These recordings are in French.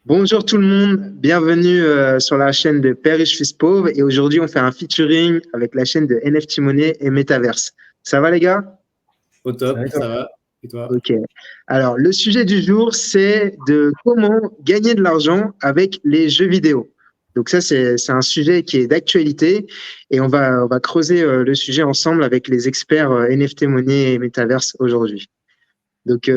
Bonjour tout le monde, bienvenue sur la chaîne de Père riche fils pauvre et aujourd'hui on fait un featuring avec la chaîne de NFT Money et Metaverse. Ça va les gars? Au Ça va top, et toi? ça va. Et toi? Ok. Alors le sujet du jour c'est de comment gagner de l'argent avec les jeux vidéo. Donc ça c'est un sujet qui est d'actualité et on va creuser le sujet ensemble avec les experts NFT Money et Metaverse aujourd'hui. Donc,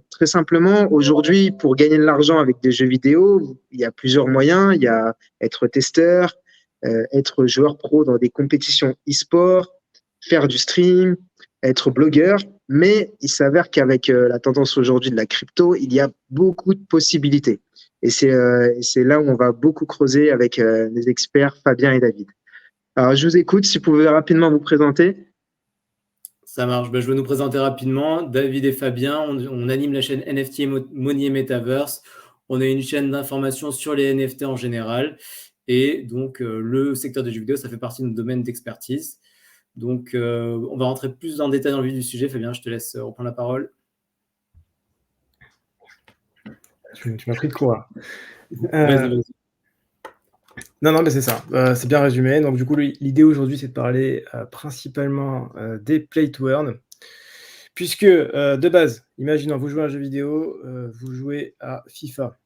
très simplement, aujourd'hui, pour gagner de l'argent avec des jeux vidéo, il y a plusieurs moyens. Il y a être testeur, être joueur pro dans des compétitions e-sport, faire du stream, être blogueur. Mais il s'avère qu'avec la tendance aujourd'hui de la crypto, il y a beaucoup de possibilités. Et c'est là où on va beaucoup creuser avec les experts Fabien et David. Alors, je vous écoute, si vous pouvez rapidement vous présenter. Ça marche. Je vais nous présenter rapidement. David et Fabien, on anime la chaîne NFT Money et Metaverse. On est une chaîne d'information sur les NFT en général. Et donc, le secteur des jeux vidéo, ça fait partie de notre domaine d'expertise. Donc, on va rentrer plus en détail dans le vif du sujet. Fabien, je te laisse reprendre la parole. Tu m'as pris de court là. Vas-y. Non, mais c'est ça. C'est bien résumé. Donc, du coup, l'idée aujourd'hui, c'est de parler principalement des play to earn. Puisque, de base, imaginons, vous jouez à un jeu vidéo, vous jouez à FIFA.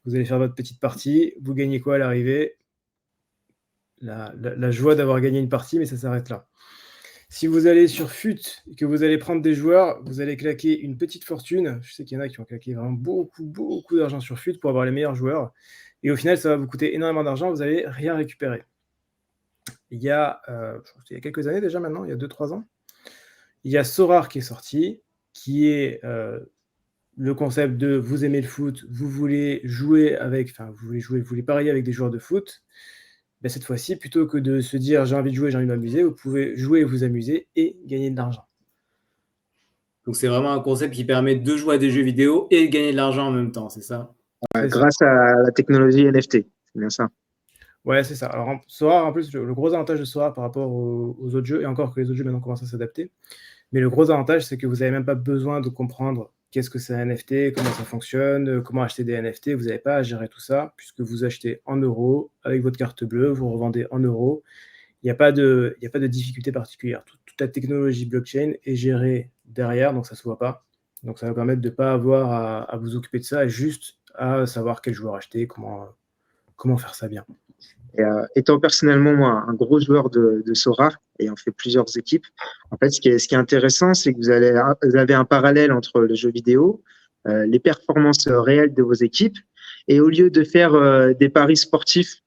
Vous allez faire votre petite partie. Vous gagnez quoi à l'arrivée? La joie d'avoir gagné une partie, mais ça s'arrête là. Si vous allez sur FUT et que vous allez prendre des joueurs, vous allez claquer une petite fortune. Je sais qu'il y en a qui ont claqué vraiment beaucoup d'argent sur FUT pour avoir les meilleurs joueurs. Et au final, ça va vous coûter énormément d'argent, vous n'allez rien récupérer. Il y a quelques années déjà maintenant, il y a 2-3 ans, il y a Sorare qui est sorti, qui est le concept de vous aimez le foot, vous voulez jouer avec, enfin vous voulez parier avec des joueurs de foot. Ben, cette fois-ci, plutôt que de se dire j'ai envie de jouer, j'ai envie de m'amuser, vous pouvez jouer et vous amuser et gagner de l'argent. Donc, c'est vraiment un concept qui permet de jouer à des jeux vidéo et de gagner de l'argent en même temps, c'est ça? Grâce à la technologie NFT. C'est bien ça. Ouais, c'est ça. Alors, Sora, en plus, le gros avantage de Sora par rapport aux autres jeux, et encore que les autres jeux maintenant commencent à s'adapter, mais le gros avantage, c'est que vous n'avez même pas besoin de comprendre qu'est-ce que c'est un NFT, comment ça fonctionne, comment acheter des NFT. Vous n'avez pas à gérer tout ça, puisque vous achetez en euros avec votre carte bleue, vous revendez en euros. Il n'y a pas de difficulté particulière. Toute la technologie blockchain est gérée derrière, donc ça ne se voit pas. Donc, ça va permettre de ne pas avoir à vous occuper de ça, et juste à savoir quel joueur acheter, comment faire ça bien. Et, étant personnellement, moi, un gros joueur de Sora, ayant fait plusieurs équipes, en fait, ce qui est intéressant, c'est que vous avez un parallèle entre le jeu vidéo, les performances réelles de vos équipes, et au lieu de faire des paris sportifs,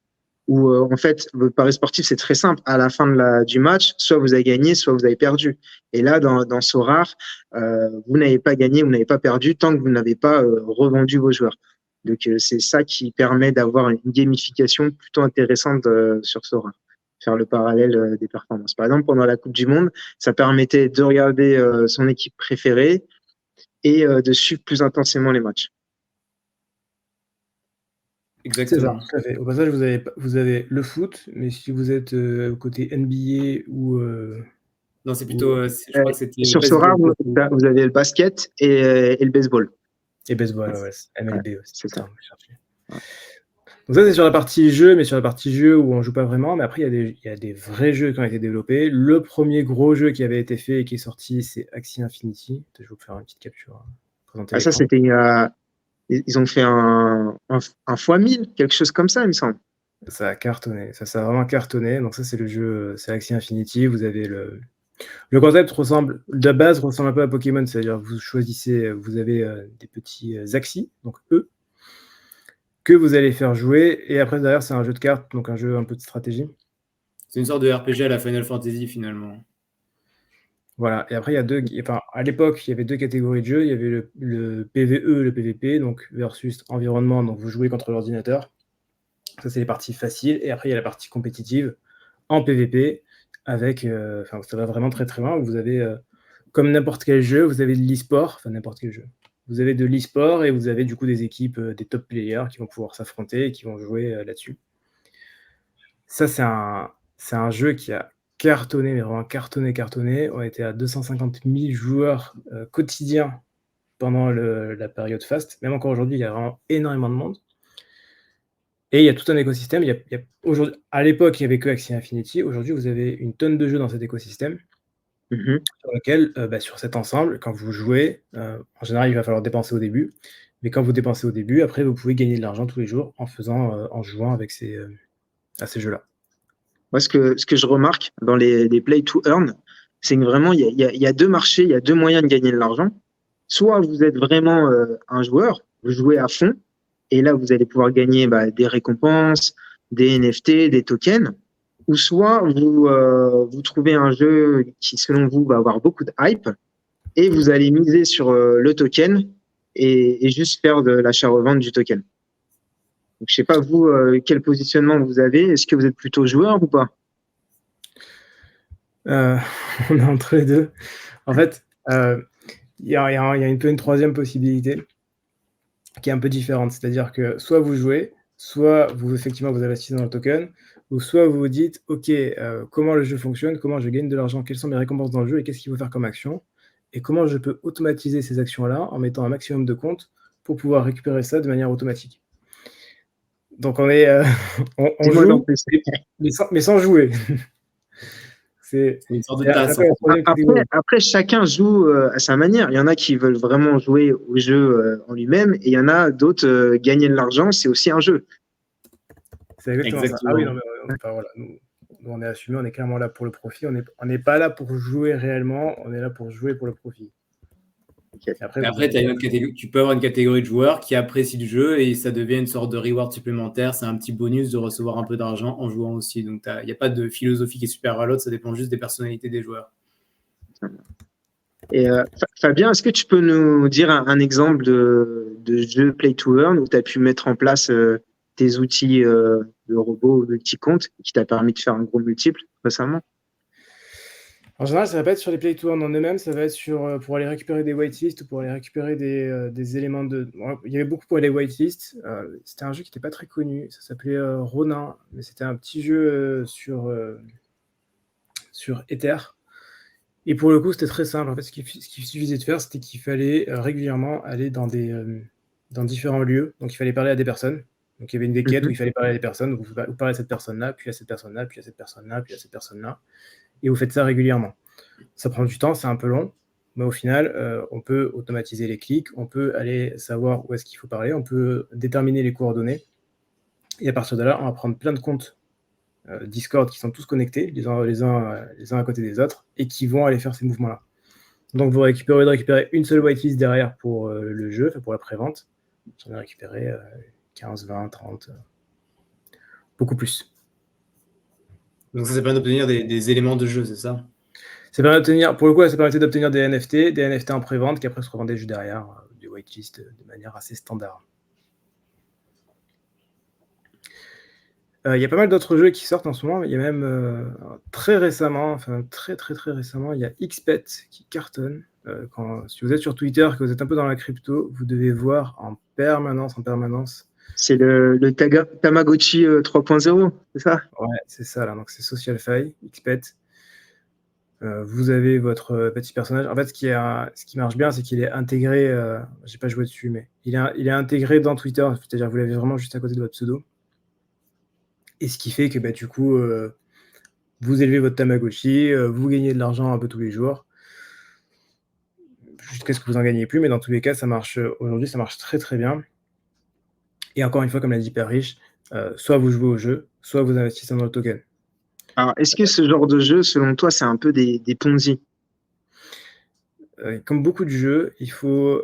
où en fait, votre pari sportif, c'est très simple. À la fin du match, soit vous avez gagné, soit vous avez perdu. Et là, dans Sorare, vous n'avez pas gagné, vous n'avez pas perdu tant que vous n'avez pas revendu vos joueurs. Donc, c'est ça qui permet d'avoir une gamification plutôt intéressante sur Sora. Faire le parallèle des performances. Par exemple, pendant la Coupe du Monde, ça permettait de regarder son équipe préférée et de suivre plus intensément les matchs. Exactement. C'est ça, tout à fait. Au passage, vous avez le foot, mais si vous êtes côté NBA ou. Non, c'est plutôt, je crois que c'était Sur Sora, baseball. vous avez le basket et le baseball. Et baseball, ouais, MLB aussi. C'est ça. Donc ça, c'est sur la partie jeu, mais sur la partie jeu où on ne joue pas vraiment. Mais après, il y a des vrais jeux qui ont été développés. Le premier gros jeu qui avait été fait et qui est sorti, c'est Axie Infinity. Je vais vous faire une petite capture. Ça, c'était. Ils ont fait un x1000, quelque chose comme ça, il me semble. Ça a cartonné. Ça a vraiment cartonné. Donc ça, c'est le jeu, c'est Axie Infinity. Vous avez le concept de base ressemble un peu à Pokémon, c'est-à-dire vous choisissez, vous avez des petits Axis, donc eux, que vous allez faire jouer, et après derrière c'est un jeu de cartes, donc un jeu un peu de stratégie. C'est une sorte de RPG à la Final Fantasy finalement. Voilà, et après à l'époque il y avait deux catégories de jeux, il y avait le PVE et le PVP, donc versus environnement, donc vous jouez contre l'ordinateur. Ça c'est les parties faciles, et après il y a la partie compétitive en PVP, avec, ça va vraiment très très loin, vous avez, comme n'importe quel jeu, vous avez de l'e-sport, enfin n'importe quel jeu. Vous avez de l'e-sport et vous avez du coup des équipes, des top players qui vont pouvoir s'affronter et qui vont jouer là-dessus. Ça, c'est un jeu qui a cartonné, mais vraiment cartonné. On était à 250 000 joueurs quotidiens pendant la période Fast. Même encore aujourd'hui, il y a vraiment énormément de monde. Et il y a tout un écosystème. Aujourd'hui, à l'époque, il n'y avait que Axie Infinity. Aujourd'hui, vous avez une tonne de jeux dans cet écosystème sur lequel, sur cet ensemble, quand vous jouez, en général, il va falloir dépenser au début. Mais quand vous dépensez au début, après, vous pouvez gagner de l'argent tous les jours en jouant avec à ces jeux-là. Moi, ce que je remarque dans les play to earn, c'est que vraiment, il y a deux marchés, il y a deux moyens de gagner de l'argent. Soit vous êtes vraiment un joueur, vous jouez à fond, et là, vous allez pouvoir gagner des récompenses, des NFT, des tokens. Ou soit vous trouvez un jeu qui, selon vous, va avoir beaucoup de hype, et vous allez miser sur le token et juste faire de l'achat-revente du token. Donc, je sais pas, vous, quel positionnement vous avez. Est-ce que vous êtes plutôt joueur ou pas? On est entre les deux. En fait, il y a un peu une troisième possibilité qui est un peu différente. C'est-à-dire que soit vous jouez, soit effectivement vous investissez dans le token, ou soit vous vous dites, OK, comment le jeu fonctionne, comment je gagne de l'argent, quelles sont mes récompenses dans le jeu et qu'est-ce qu'il faut faire comme action, et comment je peux automatiser ces actions-là en mettant un maximum de comptes pour pouvoir récupérer ça de manière automatique. Donc on joue, mais sans jouer. C'est une sorte de tasse. Après, chacun joue à sa manière. Il y en a qui veulent vraiment jouer au jeu en lui-même, et il y en a d'autres, gagner de l'argent, c'est aussi un jeu. C'est exactement ça. Ah oui, non, mais voilà, nous, on est assumé, on est clairement là pour le profit. On n'est pas là pour jouer réellement, on est là pour jouer pour le profit. Okay. Après tu as une autre catégorie. Tu peux avoir une catégorie de joueurs qui apprécient le jeu et ça devient une sorte de reward supplémentaire. C'est un petit bonus de recevoir un peu d'argent en jouant aussi. Donc, il n'y a pas de philosophie qui est supérieure à l'autre. Ça dépend juste des personnalités des joueurs. Et Fabien, est-ce que tu peux nous dire un exemple de jeu Play to Earn où tu as pu mettre en place tes outils de robot multi-compte qui t'a permis de faire un gros multiple récemment? En général, ça va pas être sur les play to earn en eux-mêmes, ça va être pour aller récupérer des whitelists ou pour aller récupérer des éléments de. Il y avait beaucoup pour les whitelists. C'était un jeu qui n'était pas très connu. Ça s'appelait Ronin, mais c'était un petit jeu sur Ether. Et pour le coup, c'était très simple. En fait, ce qu'il suffisait de faire, c'était qu'il fallait régulièrement aller dans différents lieux. Donc, il fallait parler à des personnes. Donc, il y avait une quêtes où il fallait parler à des personnes. Vous parlez à cette personne-là, puis à cette personne-là, puis à cette personne-là, puis à cette personne-là. Et vous faites ça régulièrement. Ça prend du temps, c'est un peu long, mais au final, on peut automatiser les clics, on peut aller savoir où est-ce qu'il faut parler, on peut déterminer les coordonnées. Et à partir de là, on va prendre plein de comptes Discord qui sont tous connectés, les uns à côté des autres, et qui vont aller faire ces mouvements-là. Donc, vous récupérer une seule whitelist derrière pour le jeu, enfin pour la prévente. J'en ai récupéré 15, 20, 30, beaucoup plus. Donc ça permet d'obtenir des éléments de jeu, c'est ça? Pour le coup, ça permettait d'obtenir des NFT en pré-vente qui après se revendaient juste derrière, des whitelists de manière assez standard. Il y a pas mal d'autres jeux qui sortent en ce moment. Il y a même très récemment, très récemment, il y a XPET qui cartonne. Si vous êtes sur Twitter, que vous êtes un peu dans la crypto, vous devez voir en permanence. C'est le Tamagotchi 3.0, c'est ça? Ouais, c'est ça là. Donc c'est SocialFi, XPET. Vous avez votre petit personnage. En fait, ce qui marche bien, c'est qu'il est intégré. J'ai pas joué dessus, mais il est intégré dans Twitter. C'est-à-dire que vous l'avez vraiment juste à côté de votre pseudo. Et ce qui fait que du coup, vous élevez votre Tamagotchi, vous gagnez de l'argent un peu tous les jours, jusqu'à ce que vous en gagnez plus. Mais dans tous les cas, ça marche. Aujourd'hui, ça marche très très bien. Et encore une fois, comme l'a dit Père Riche, soit vous jouez au jeu, soit vous investissez dans le token. Alors, est-ce que ce genre de jeu, selon toi, c'est un peu des Ponzi? Comme beaucoup de jeux, il faut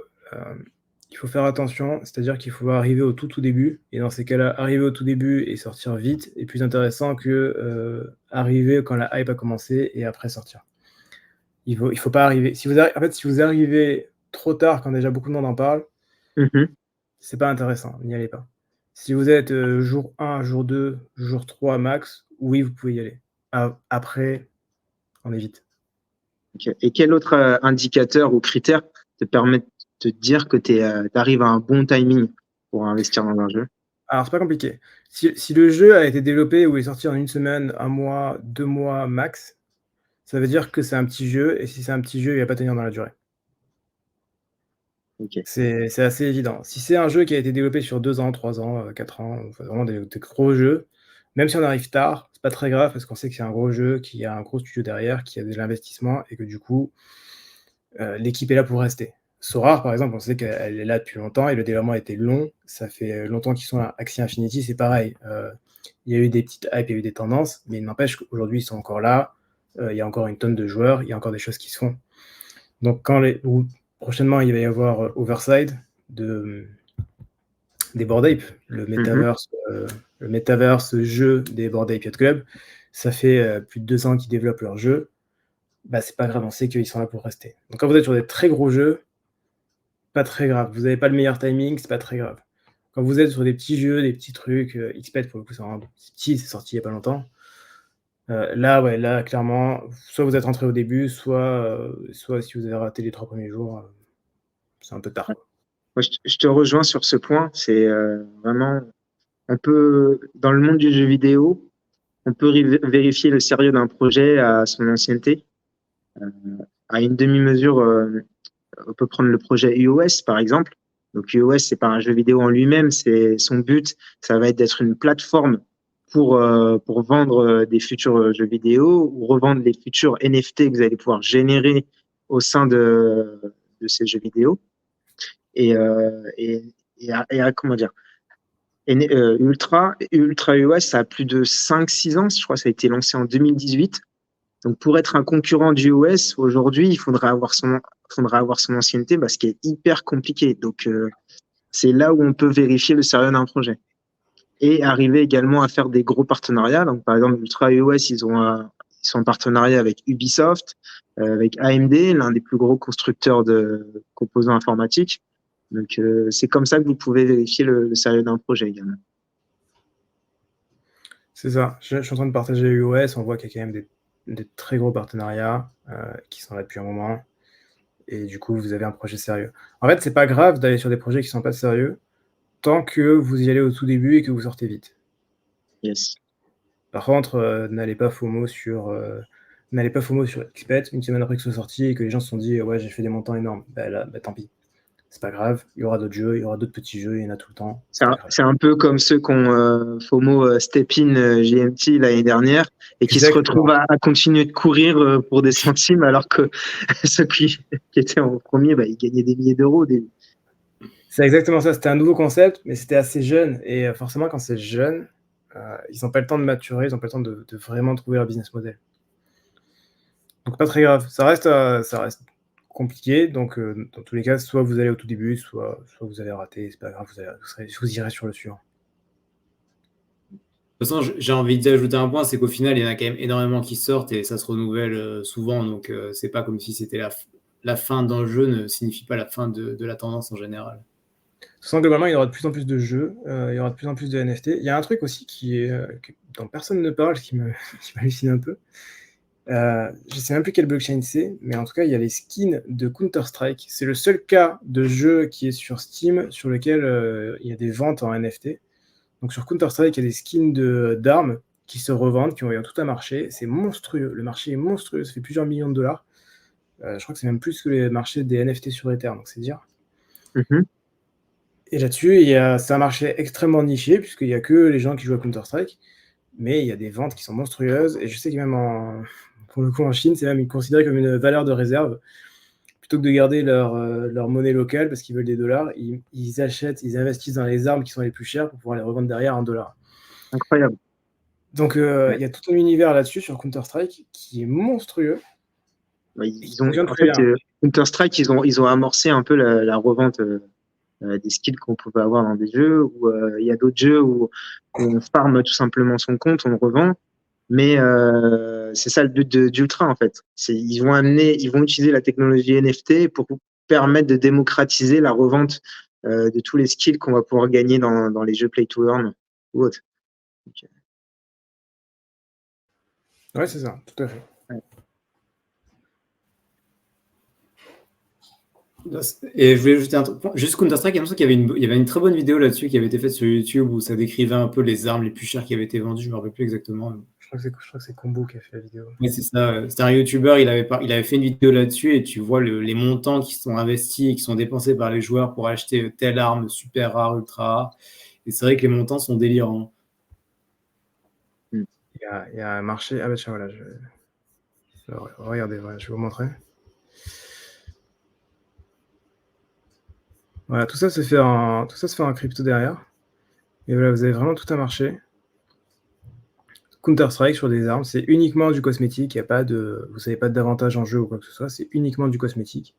faire attention, c'est-à-dire qu'il faut arriver au tout début, et dans ces cas-là, arriver au tout début et sortir vite est plus intéressant que arriver quand la hype a commencé et après sortir. Il faut pas arriver. Si vous arrivez trop tard quand déjà beaucoup de monde en parle, c'est pas intéressant, n'y allez pas. Si vous êtes jour 1, jour 2, jour 3 max, oui, vous pouvez y aller. Après, on évite. Okay. Et quel autre indicateur ou critère te permet de te dire que tu arrives à un bon timing pour investir dans un jeu? Alors, c'est pas compliqué. Si le jeu a été développé ou est sorti en 1 semaine, 1 mois, 2 mois max, ça veut dire que c'est un petit jeu, et si c'est un petit jeu, il va pas tenir dans la durée. Ok. C'est assez évident. Si c'est un jeu qui a été développé sur 2 ans, 3 ans, 4 ans, enfin vraiment des gros jeux, même si on arrive tard, c'est pas très grave parce qu'on sait que c'est un gros jeu, qu'il y a un gros studio derrière, qu'il y a de l'investissement et que du coup, l'équipe est là pour rester. Sorare, par exemple, on sait qu'elle est là depuis longtemps et le développement a été long. Ça fait longtemps qu'ils sont là. Axie Infinity, c'est pareil. Il y a eu des petites hypes, il y a eu des tendances, mais il n'empêche qu'aujourd'hui, ils sont encore là. Il y a encore une tonne de joueurs, il y a encore des choses qui se font. Donc, prochainement, il va y avoir Overside des Bored Ape, le metaverse jeu des Bored Ape Yacht Club. Ça fait plus de 2 ans qu'ils développent leur jeu. Bah, c'est pas grave, on sait qu'ils sont là pour rester. Donc, quand vous êtes sur des très gros jeux, pas très grave. Vous n'avez pas le meilleur timing, c'est pas très grave. Quand vous êtes sur des petits jeux, des petits trucs, XPED pour le coup, c'est vraiment petit, c'est sorti il y a pas longtemps. Là, clairement, soit vous êtes rentré au début, soit si vous avez raté les 3 premiers jours, c'est un peu tard. Moi, je te rejoins sur ce point. C'est vraiment, dans le monde du jeu vidéo, on peut vérifier le sérieux d'un projet à son ancienneté. À une demi-mesure, on peut prendre le projet iOS, par exemple. Donc, iOS, c'est pas un jeu vidéo en lui-même, c'est son but, ça va être d'être une plateforme pour vendre des futurs jeux vidéo ou revendre les futurs NFT que vous allez pouvoir générer au sein de ces jeux vidéo. Comment dire, Ultra iOS, ça a plus de 5-6 ans, je crois, ça a été lancé en 2018. Donc, pour être un concurrent du OS, aujourd'hui, il faudra avoir son ancienneté, ce qui est hyper compliqué. Donc, c'est là où on peut vérifier le sérieux d'un projet. Et arriver également à faire des gros partenariats. Donc, par exemple, Ultra iOS, ils sont en partenariat avec Ubisoft, avec AMD, l'un des plus gros constructeurs de composants informatiques. Donc, c'est comme ça que vous pouvez vérifier le sérieux d'un projet également. C'est ça. Je suis en train de partager iOS. On voit qu'il y a quand même des très gros partenariats qui sont là depuis un moment. Et du coup, vous avez un projet sérieux. En fait, c'est pas grave d'aller sur des projets qui sont pas sérieux tant que vous y allez au tout début et que vous sortez vite. Yes. Par contre, n'allez pas FOMO sur XPED une semaine après que ce soit sorti et que les gens se sont dit ouais, j'ai fait des montants énormes. Tant pis. C'est pas grave, il y aura d'autres jeux, il y aura d'autres petits jeux, il y en a tout le temps. C'est un peu comme ceux qui ont FOMO Step In GMT l'année dernière et qui se retrouvent à continuer de courir pour des centimes alors que ceux qui étaient en premier, ils gagnaient des milliers d'euros au début. C'est exactement ça, c'était un nouveau concept, mais c'était assez jeune. Et forcément, quand c'est jeune, ils n'ont pas le temps de maturer, ils n'ont pas le temps de vraiment trouver leur business model. Donc pas très grave, ça reste compliqué. Donc dans tous les cas, soit vous allez au tout début, soit vous allez rater, c'est pas grave, vous irez sur le suivant. De toute façon, j'ai envie d'ajouter un point, c'est qu'au final, il y en a quand même énormément qui sortent et ça se renouvelle souvent. Donc, c'est pas comme si c'était la fin d'un jeu ne signifie pas la fin de la tendance en général. Globalement, il y aura de plus en plus de jeux, il y aura de plus en plus de NFT. Il y a un truc aussi dont personne ne parle, qui m'hallucine un peu. Je sais même plus quelle blockchain c'est, mais en tout cas, il y a les skins de Counter-Strike. C'est le seul cas de jeu qui est sur Steam sur lequel il y a des ventes en NFT. Donc sur Counter-Strike, il y a des skins d'armes qui se revendent, qui ont tout un marché. C'est monstrueux. Le marché est monstrueux. Ça fait plusieurs millions de dollars. Je crois que c'est même plus que les marchés des NFT sur Ether, donc c'est dire. Mm-hmm. Et là-dessus, c'est un marché extrêmement niché, puisqu'il n'y a que les gens qui jouent à Counter-Strike. Mais il y a des ventes qui sont monstrueuses. Et je sais que même pour le coup en Chine, c'est même considéré comme une valeur de réserve. Plutôt que de garder leur monnaie locale parce qu'ils veulent des dollars, ils achètent, ils investissent dans les armes qui sont les plus chères pour pouvoir les revendre derrière en dollars. Incroyable. Donc il y a tout un univers là-dessus sur Counter-Strike qui est monstrueux. Counter-Strike, ils ont amorcé un peu la revente des skills qu'on pouvait avoir dans des jeux, où il y a d'autres jeux où on farme tout simplement son compte, on le revend. Mais c'est ça le but d'Ultra en fait. Ils vont utiliser la technologie NFT pour permettre de démocratiser la revente de tous les skills qu'on va pouvoir gagner dans les jeux Play to Earn ou autres. Ouais, c'est ça, tout à fait. Ouais. Et je voulais ajouter un truc. Juste Counter-Strike, il y avait une très bonne vidéo là-dessus qui avait été faite sur YouTube où ça décrivait un peu les armes les plus chères qui avaient été vendues. Je ne me rappelle plus exactement. Je crois que c'est Combo qui a fait la vidéo. Oui, c'est ça. C'était un YouTuber, il avait fait une vidéo là-dessus et tu vois les montants qui sont investis et qui sont dépensés par les joueurs pour acheter telle arme super rare, ultra rare. Et c'est vrai que les montants sont délirants. Il y a un marché. Ah bah tiens, voilà. Regardez, voilà, je vais vous montrer. Voilà, tout ça se fait en crypto derrière. Et voilà, vous avez vraiment tout un marché. Counter-Strike sur des armes, c'est uniquement du cosmétique. Vous n'avez pas d'avantage en jeu ou quoi que ce soit. C'est uniquement du cosmétique.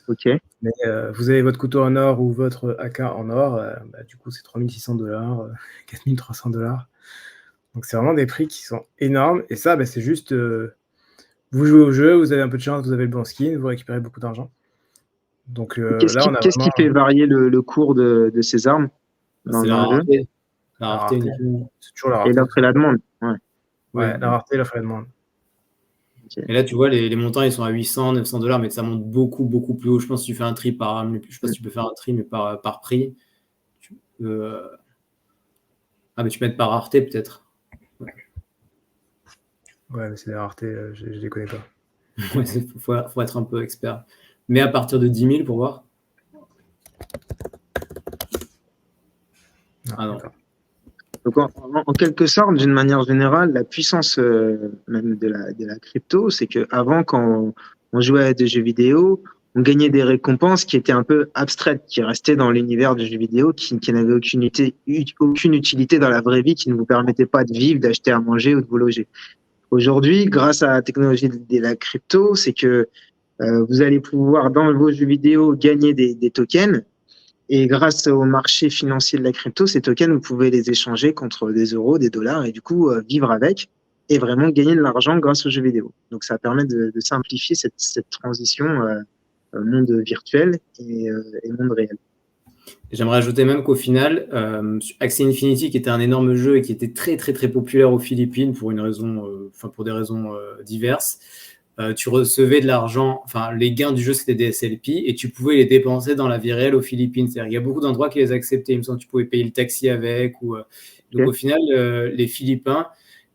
Ok. Mais vous avez votre couteau en or ou votre AK en or. Du coup, c'est $3 600, $4 300. Donc, c'est vraiment des prix qui sont énormes. Et ça, c'est juste... vous jouez au jeu, vous avez un peu de chance, vous avez le bon skin, vous récupérez beaucoup d'argent. Donc là, on a Qu'est-ce qui fait varier le cours de ces armes dans C'est la le jeu? rareté. La rareté uniquement. C'est toujours la Et rareté. l'offre et la demande. Ouais, la rareté et l'offre et la demande. Ok. Et là, tu vois, les montants, ils sont à $800, $900, mais ça monte beaucoup, beaucoup plus haut. Je pense que tu fais un tri par arme. Je sais pas si tu peux faire un tri, mais par prix. Ah, mais tu peux mettre par rareté, peut-être. Ouais, mais c'est des raretés, je les connais pas. Ouais, faut être un peu expert. Mais à partir de 10 000 pour voir. Non. Donc, en quelque sorte, d'une manière générale, la puissance même de la crypto, c'est qu'avant, quand on jouait à des jeux vidéo, on gagnait des récompenses qui étaient un peu abstraites, qui restaient dans l'univers du jeu vidéo, qui n'avaient aucune utilité dans la vraie vie, qui ne vous permettaient pas de vivre, d'acheter à manger ou de vous loger. Aujourd'hui, grâce à la technologie de la crypto, c'est que vous allez pouvoir, dans vos jeux vidéo, gagner des tokens. Et grâce au marché financier de la crypto, ces tokens, vous pouvez les échanger contre des euros, des dollars, et du coup, vivre avec et vraiment gagner de l'argent grâce aux jeux vidéo. Donc, ça permet de simplifier cette transition monde virtuel et monde réel. J'aimerais ajouter même qu'au final, Axie Infinity, qui était un énorme jeu et qui était très très très populaire aux Philippines pour des raisons diverses, tu recevais de l'argent, enfin les gains du jeu c'était des SLP et tu pouvais les dépenser dans la vie réelle aux Philippines. C'est-à-dire qu'il y a beaucoup d'endroits qui les acceptaient. Il me semble que tu pouvais payer le taxi avec. Donc au final, les Philippins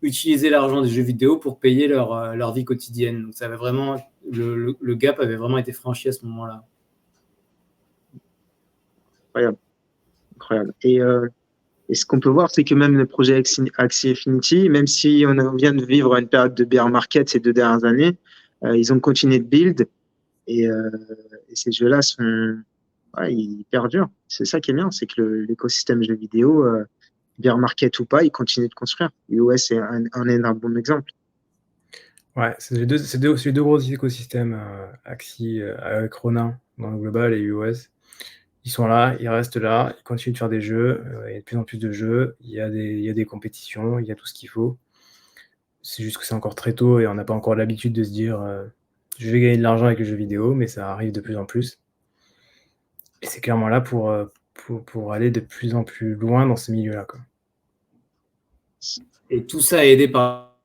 utilisaient l'argent des jeux vidéo pour payer leur vie quotidienne. Donc ça avait vraiment, le gap avait vraiment été franchi à ce moment-là. Incroyable. Et ce qu'on peut voir, c'est que même le projet Axie Infinity, même si on vient de vivre une période de bear market ces 2 dernières années, ils ont continué de build et ces jeux-là ils perdurent. C'est ça qui est bien, c'est que l'écosystème jeux vidéo, bear market ou pas, il continue de construire. iOS est un énorme bon exemple. Ouais, c'est les deux gros écosystèmes, Axie avec Ronin dans le global et iOS. Ils sont là, ils restent là, ils continuent de faire des jeux, il y a de plus en plus de jeux, il y a des compétitions, il y a tout ce qu'il faut. C'est juste que c'est encore très tôt et on n'a pas encore l'habitude de se dire je vais gagner de l'argent avec les jeux vidéo, mais ça arrive de plus en plus. Et c'est clairement là pour aller de plus en plus loin dans ce milieu-là, quoi. Et tout ça est aidé par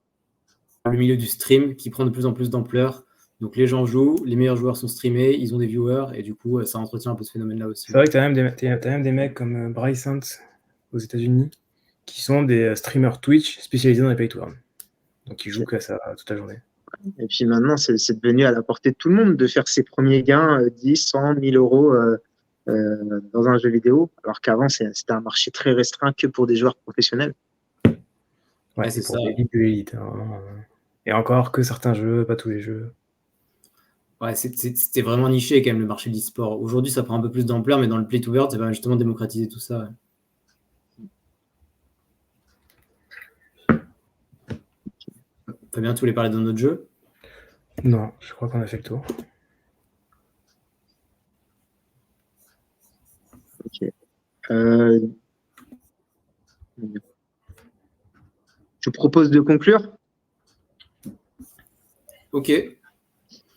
le milieu du stream qui prend de plus en plus d'ampleur. Donc les gens jouent, les meilleurs joueurs sont streamés, ils ont des viewers et du coup ça entretient un peu ce phénomène-là aussi. C'est vrai que tu as même des mecs comme Bryce Hunt aux États-Unis qui sont des streamers Twitch spécialisés dans les pay to earn. Donc ils jouent qu'à ça toute la journée. Et puis maintenant, c'est devenu à la portée de tout le monde de faire ses premiers gains 10, 100, 1000 euros dans un jeu vidéo, alors qu'avant, c'était un marché très restreint que pour des joueurs professionnels. Ouais, c'est pour l'élite de l'élite. Hein. Et encore que certains jeux, pas tous les jeux. Ouais, c'était vraiment niché quand même le marché de l'e-sport. Aujourd'hui, ça prend un peu plus d'ampleur, mais dans le play to earn, ça va justement démocratiser tout ça. Ouais. Fabien, tu voulais parler d'un autre jeu ? Non, je crois qu'on a fait le tour. Ok. Je propose de conclure. Ok.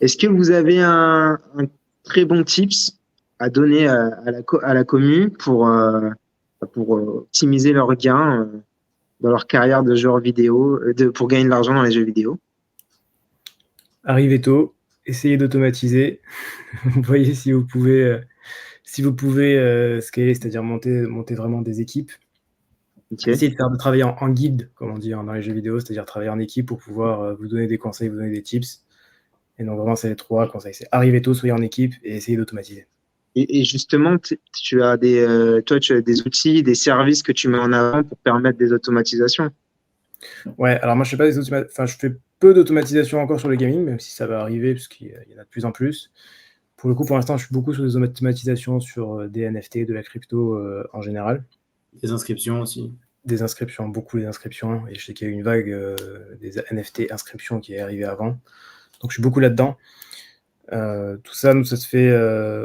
Est-ce que vous avez un très bon tips à donner à la commu pour optimiser leurs gains dans leur carrière de joueur vidéo, pour gagner de l'argent dans les jeux vidéo? Arrivez tôt, essayez d'automatiser. Vous voyez si vous pouvez scaler, c'est-à-dire monter vraiment des équipes Okay. Essayez de travailler en guilde, comme on dit dans les jeux vidéo, c'est-à-dire travailler en équipe pour pouvoir vous donner des conseils, vous donner des tips. Et donc vraiment, c'est les 3 conseils. C'est arriver tôt, soyez en équipe et essayez d'automatiser. Et justement, tu as toi, tu as des outils, des services que tu mets en avant pour permettre des automatisations. Ouais, alors moi, je fais peu d'automatisation encore sur le gaming, même si ça va arriver, parce qu'il y en a de plus en plus. Pour le coup, pour l'instant, je suis beaucoup sur des automatisations sur des NFT, de la crypto en général. Des inscriptions aussi. Des inscriptions, beaucoup des inscriptions. Et je sais qu'il y a eu une vague des NFT inscriptions qui est arrivée avant. Donc, je suis beaucoup là-dedans. Tout ça, nous, ça se fait.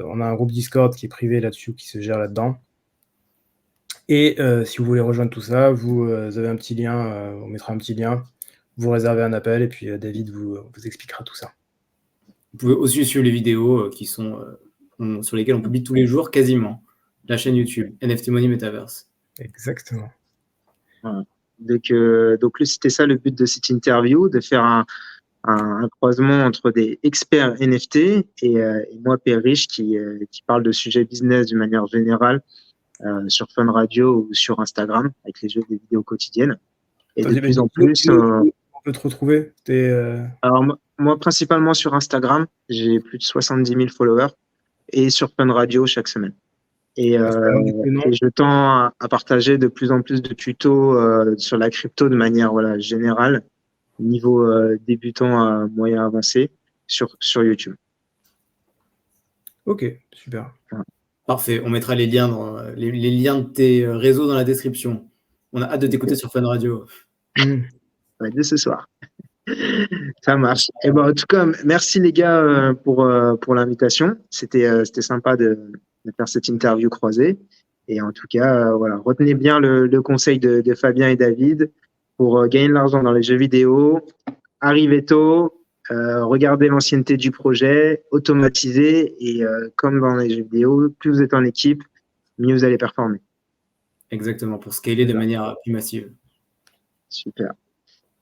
On a un groupe Discord qui est privé là-dessus, qui se gère là-dedans. Et si vous voulez rejoindre tout ça, vous avez un petit lien, on mettra un petit lien, vous réservez un appel et puis David vous expliquera tout ça. Vous pouvez aussi suivre les vidéos qui sont sur lesquelles on publie tous les jours quasiment. La chaîne YouTube, NFT Money Metaverse. Exactement. Voilà. Donc c'était ça le but de cette interview, de faire un croisement entre des experts NFT et moi, Pierre Riche, qui parle de sujets business d'une manière générale sur Fun Radio ou sur Instagram avec les jeux des vidéos quotidiennes. Et de plus en plus... on peut te retrouver Alors, moi, principalement sur Instagram, j'ai plus de 70 000 followers et sur Fun Radio chaque semaine. Et je tends à partager de plus en plus de tutos sur la crypto de manière générale, niveau débutant à moyen avancé, sur YouTube. Ok, super. Parfait, on mettra les liens, les liens de tes réseaux dans la description. On a hâte de t'écouter sur Fun Radio. Dès ce soir. Ça marche. Et en tout cas, merci les gars pour l'invitation. C'était sympa de faire cette interview croisée. Et en tout cas, retenez bien le conseil de Fabien et David pour gagner de l'argent dans les jeux vidéo. Arrivez tôt, regardez l'ancienneté du projet, automatisez et comme dans les jeux vidéo, plus vous êtes en équipe, mieux vous allez performer. Exactement, pour scaler de manière plus massive. Super.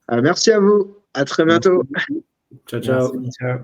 Merci à vous. À très bientôt. Ciao, ciao. Merci, ciao.